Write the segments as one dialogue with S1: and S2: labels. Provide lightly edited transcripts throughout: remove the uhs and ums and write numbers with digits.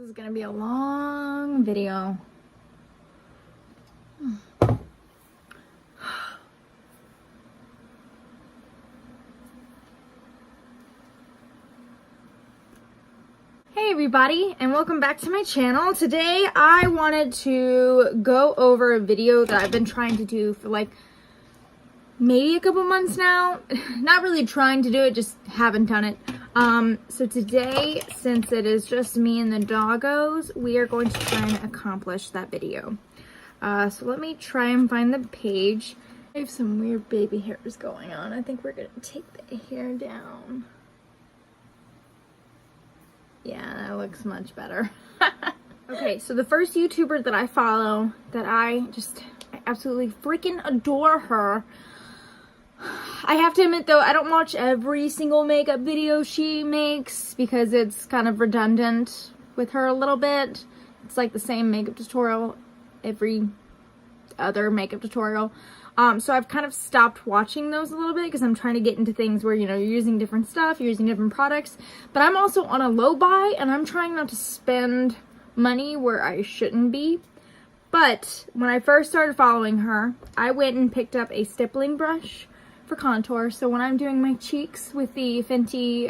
S1: is gonna be a long video. Hey everybody, and welcome back to my channel. Today I wanted to go over a video that I've been trying to do for like maybe a couple months now. Not really trying to do it, just haven't done it. So today, since it is just me and the doggos, we are going to try and accomplish that video. So let me try and find the page. I have some weird baby hairs going on. I think we're gonna take the hair down. Yeah, that looks much better. Okay, so the first YouTuber that I follow, that I absolutely freaking adore her. I have to admit though, I don't watch every single makeup video she makes because it's kind of redundant with her a little bit. It's like the same makeup tutorial every other makeup tutorial. So I've kind of stopped watching those a little bit because I'm trying to get into things where, you know, you're using different stuff, you're using different products. But I'm also on a low buy and I'm trying not to spend money where I shouldn't be. But when I first started following her, I went and picked up a stippling brush for contour. So when I'm doing my cheeks with the Fenty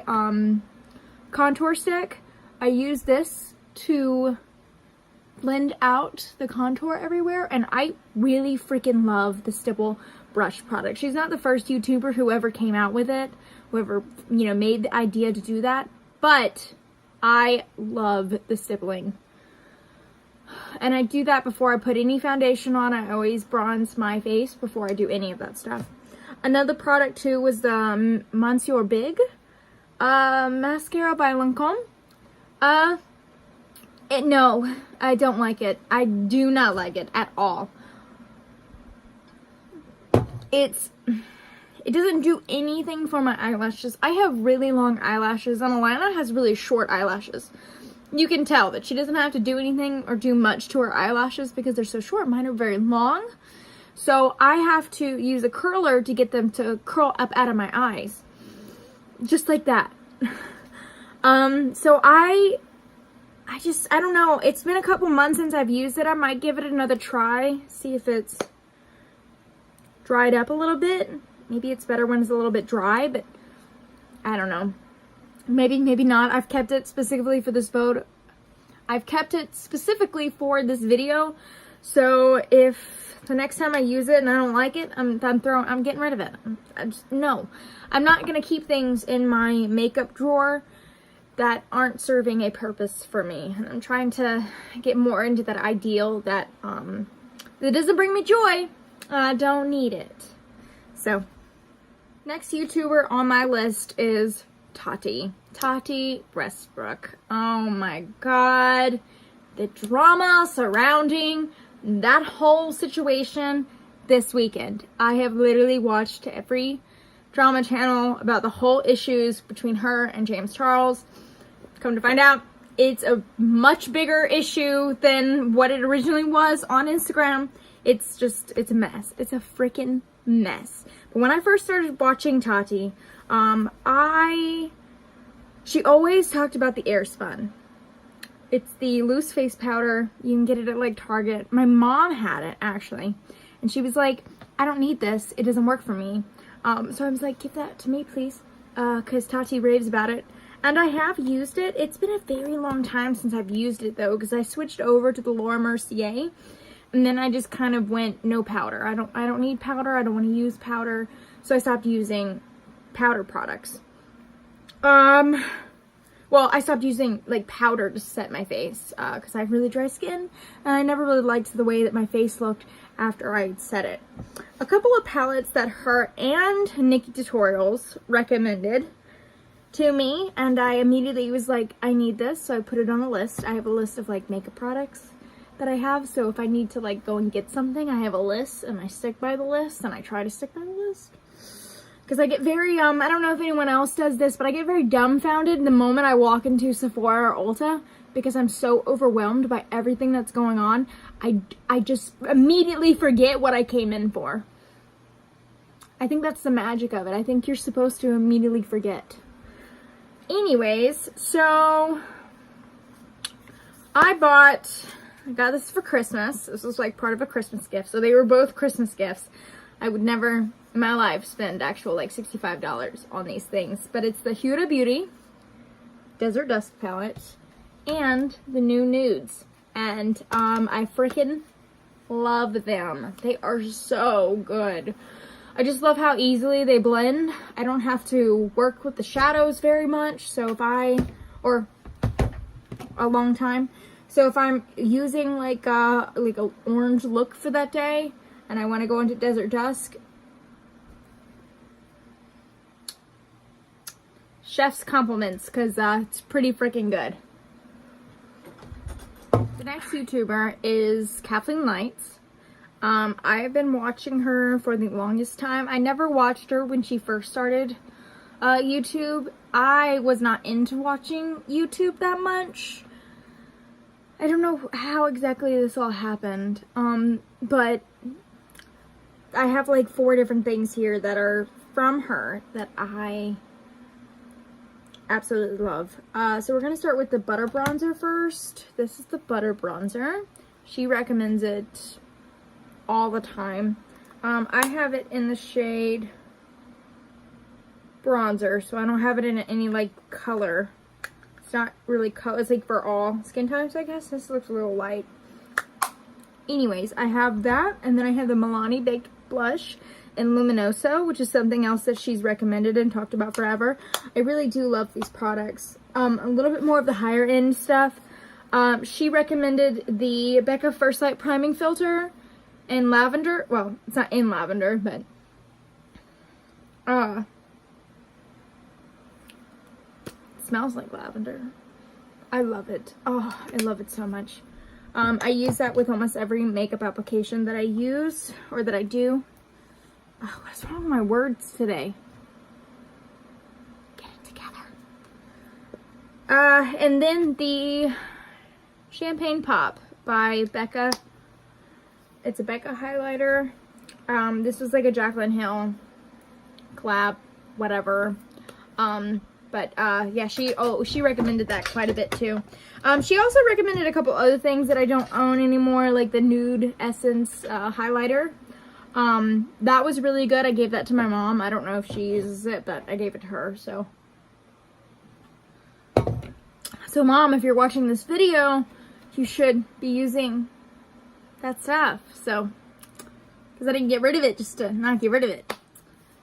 S1: contour stick, I use this to blend out the contour everywhere, and I really freaking love the stipple brush product. She's not the first YouTuber who ever came out with it, whoever, you know, made the idea to do that, but I love the stippling. And I do that before I put any foundation on. I always bronze my face before I do any of that stuff. Another product too was the Monsieur Big mascara by Lancome. No, I don't like it. I do not like it at all. It doesn't do anything for my eyelashes. I have really long eyelashes, and Alana has really short eyelashes. You can tell that she doesn't have to do anything or do much to her eyelashes because they're so short. Mine are very long. So I have to use a curler to get them to curl up out of my eyes. Just like that. So I don't know. It's been a couple months since I've used it. I might give it another try. See if it's dried up a little bit. Maybe it's better when it's a little bit dry, but I don't know. Maybe not. I've kept it specifically for this photo. I've kept it specifically for this video. So if the next time I use it and I don't like it, I'm getting rid of it. No. I'm not going to keep things in my makeup drawer that aren't serving a purpose for me. And I'm trying to get more into that ideal that doesn't bring me joy. I don't need it. So, next YouTuber on my list is Tati Westbrook. Oh my god. The drama surrounding that whole situation this weekend. I have literally watched every drama channel about the whole issues between her and James Charles. Come to find out, it's a much bigger issue than what it originally was on Instagram. It's a mess. It's a freaking mess. But when I first started watching Tati, she always talked about the Airspun. It's the loose face powder. You can get it at like Target. My mom had it actually, and she was like, I don't need this. It doesn't work for me. So I was like, give that to me please, because Tati raves about it. And I have used it. It's been a very long time since I've used it though, because I switched over to the Laura Mercier, and then I just kind of went no powder. I don't need powder. I don't want to use powder. So I stopped using powder products. Well, I stopped using like powder to set my face because I have really dry skin, and I never really liked the way that my face looked after I set it. A couple of palettes that her and Nikki Tutorials recommended to me, and I immediately was like, I need this, so I put it on a list. I have a list of like makeup products that I have, so if I need to like go and get something, I have a list and I stick by the list, and I try to stick by the list. Because I get very, I don't know if anyone else does this, but I get very dumbfounded the moment I walk into Sephora or Ulta because I'm so overwhelmed by everything that's going on. I just immediately forget what I came in for. I think that's the magic of it. I think you're supposed to immediately forget. Anyways, so I got this for Christmas. This was like part of a Christmas gift. So they were both Christmas gifts. I would never in my life spend actual like $65 on these things. But it's the Huda Beauty Desert Dusk palette and the new nudes. And I freaking love them. They are so good. I just love how easily they blend. I don't have to work with the shadows very much. So if or a long time. So if I'm using like a orange look for that day and I want to go into Desert Dusk, chef's compliments, because it's pretty freaking good. The next YouTuber is Kathleen Lights. I've been watching her for the longest time. I never watched her when she first started YouTube. I was not into watching YouTube that much. I don't know how exactly this all happened, but I have like 4 different things here that are from her that I absolutely love. So we're going to start with the butter bronzer first. This is the butter bronzer. She recommends it all the time. I have it in the shade bronzer, so I don't have it in any like color. It's not really color, it's like for all skin types, I guess. This looks a little light. Anyways, I have that, and then I have the Milani Baked Blush in Luminoso, which is something else that she's recommended and talked about forever. I really do love these products. A little bit more of the higher end stuff. She recommended the Becca First Light Priming Filter in lavender. Well, it's not in lavender, but smells like lavender. I love it. Oh, I love it so much. I use that with almost every makeup application that I use or that I do. Oh, what's wrong with my words today? Get it together. And then the Champagne Pop by Becca. It's a Becca highlighter. This was like a Jaclyn Hill collab, whatever. But yeah, she recommended that quite a bit too. She also recommended a couple other things that I don't own anymore, like the Nude Essence highlighter. That was really good. I gave that to my mom. I don't know if she uses it, but I gave it to her. So Mom, if you're watching this video, you should be using that stuff. So, because I didn't get rid of it just to not get rid of it.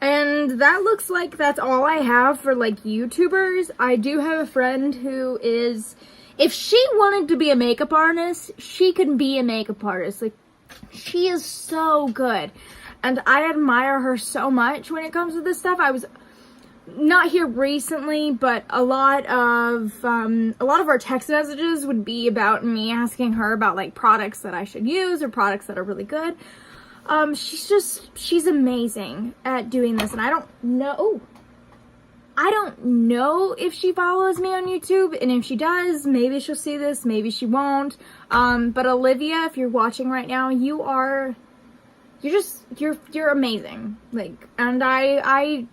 S1: And that looks like that's all I have for like YouTubers. I do have a friend who is, if she wanted to be a makeup artist, she can be a makeup artist. Like, she is so good. And I admire her so much when it comes to this stuff. I was not here recently, but a lot of our text messages would be about me asking her about like products that I should use or products that are really good. She's amazing at doing this, and I don't know if she follows me on YouTube, and if she does, maybe she'll see this, maybe she won't. But Olivia, if you're watching right now, you're amazing. Like, and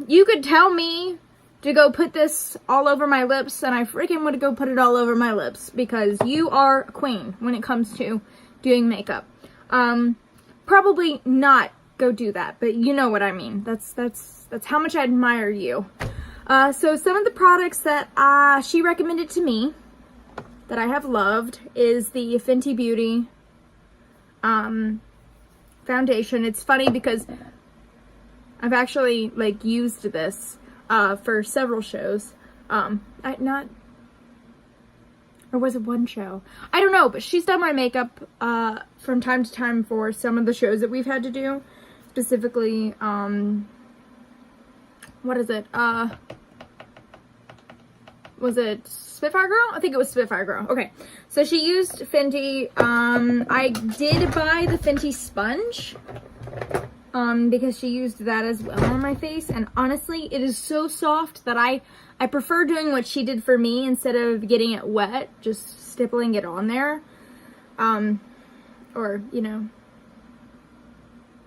S1: you could tell me to go put this all over my lips, and I freaking would go put it all over my lips, because you are a queen when it comes to doing makeup. Probably not go do that, but you know what I mean. That's how much I admire you. So some of the products that she recommended to me that I have loved is the Fenty Beauty foundation. It's funny because I've actually like used this for several shows. Or was it one show? I don't know, but she's done my makeup from time to time for some of the shows that we've had to do. Specifically, what is it? Was it Spitfire Girl? I think it was Spitfire Girl. Okay, so she used Fenty. I did buy the Fenty sponge because she used that as well on my face. And honestly, it is so soft that I prefer doing what she did for me instead of getting it wet, just stippling it on there. Or, you know,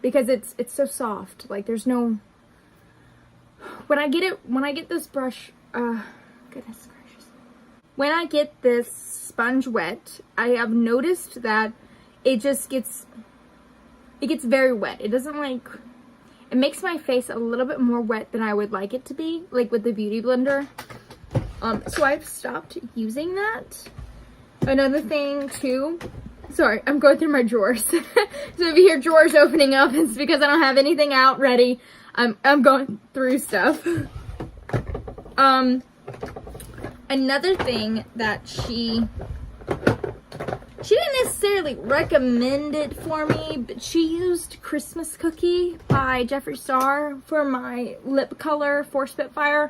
S1: because it's so soft. Like, there's no, when I get this brush, goodness gracious. when I get this sponge wet, I have noticed that it just gets, it gets very wet. It doesn't like, it makes my face a little bit more wet than I would like it to be, like with the Beauty Blender. So I've stopped using that. Another thing too, sorry, I'm going through my drawers. So if you hear drawers opening up, it's because I don't have anything out ready. I'm going through stuff. Another thing that she didn't necessarily recommend it for me, but she used Christmas Cookie by Jeffree Star for my lip color for Spitfire.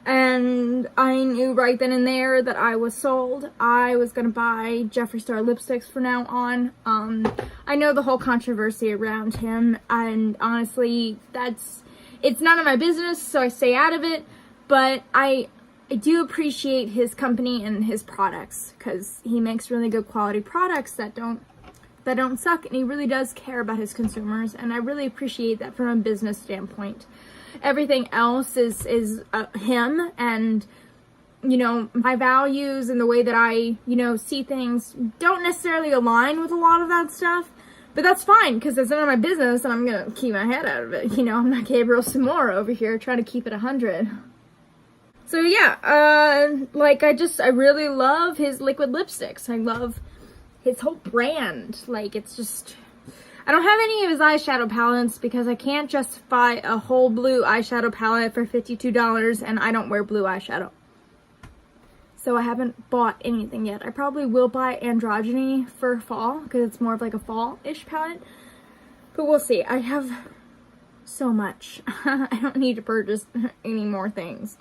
S1: And I knew right then and there that I was sold. I was gonna buy Jeffree Star lipsticks from now on. I know the whole controversy around him, and honestly, it's none of my business, so I stay out of it. But I do appreciate his company and his products, because he makes really good quality products that don't suck, and he really does care about his consumers, and I really appreciate that from a business standpoint. Everything else is him, and you know, my values and the way that I, you know, see things don't necessarily align with a lot of that stuff, but that's fine because it's none of my business and I'm gonna keep my head out of it. You know, I'm not Gabriel Samora over here trying to keep it 100. So yeah, like I really love his liquid lipsticks. I love his whole brand. Like, it's just, I don't have any of his eyeshadow palettes because I can't justify a whole blue eyeshadow palette for $52 and I don't wear blue eyeshadow. So I haven't bought anything yet. I probably will buy Androgyny for fall because it's more of like a fall-ish palette. But we'll see. I have so much. I don't need to purchase any more things.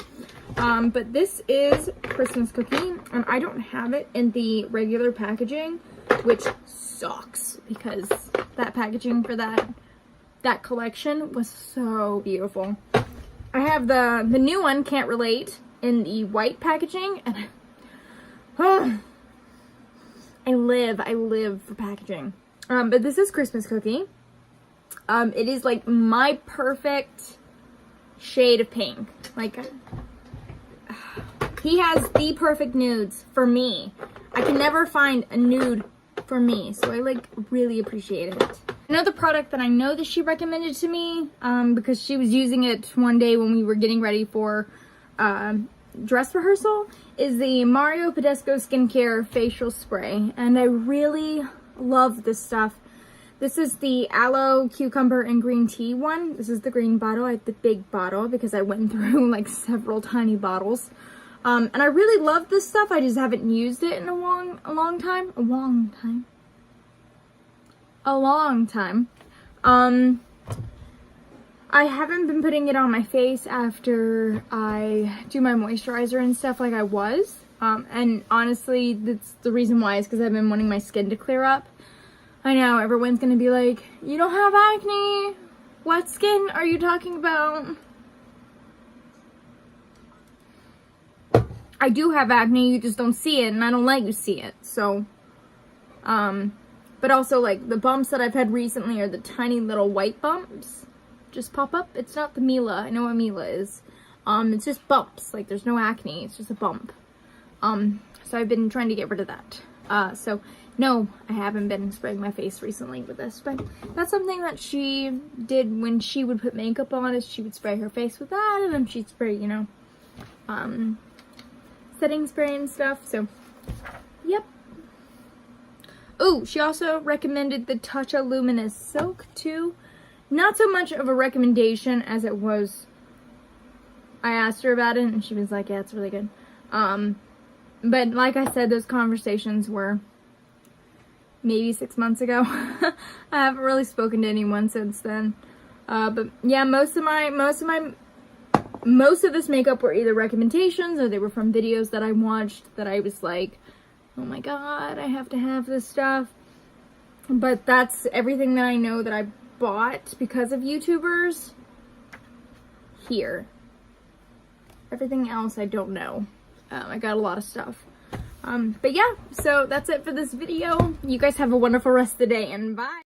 S1: But this is Christmas Cookie, and I don't have it in the regular packaging, which sucks because that packaging for that collection was so beautiful. I have the new one, Can't Relate, in the white packaging, and I live for packaging. But this is Christmas Cookie. It is like my perfect shade of pink. Like, he has the perfect nudes for me. I can never find a nude for me, so I like really appreciate it. Another product that I know that she recommended to me, because she was using it one day when we were getting ready for dress rehearsal, is the Mario Badescu Skincare Facial Spray, and I really love this stuff. This is the aloe, cucumber, and green tea one. This is the green bottle. I have the big bottle because I went through like several tiny bottles. And I really love this stuff. I just haven't used it in a long time. I haven't been putting it on my face after I do my moisturizer and stuff like I was. And honestly, that's the reason why, is because I've been wanting my skin to clear up. I know, everyone's gonna be like, you don't have acne. What skin are you talking about? I do have acne, you just don't see it, and I don't let you see it, so. But also, like, the bumps that I've had recently are the tiny little white bumps. Just pop up. It's not the Mila. I know what Mila is. It's just bumps. Like, there's no acne. It's just a bump. So I've been trying to get rid of that. So, no, I haven't been spraying my face recently with this. But that's something that she did when she would put makeup on, is she would spray her face with that, and then she'd spray, you know, setting spray and stuff. So, yep. Oh, she also recommended the Tatcha Luminous Silk, too. Not so much of a recommendation as it was, I asked her about it, and she was like, yeah, it's really good. But like I said, those conversations were maybe 6 months ago. I haven't really spoken to anyone since then. But yeah, most of this makeup were either recommendations or they were from videos that I watched that I was like, oh my god, I have to have this stuff. But that's everything that I know that I bought because of YouTubers here. Everything else I don't know. I got a lot of stuff. But yeah, so that's it for this video. You guys have a wonderful rest of the day, and bye.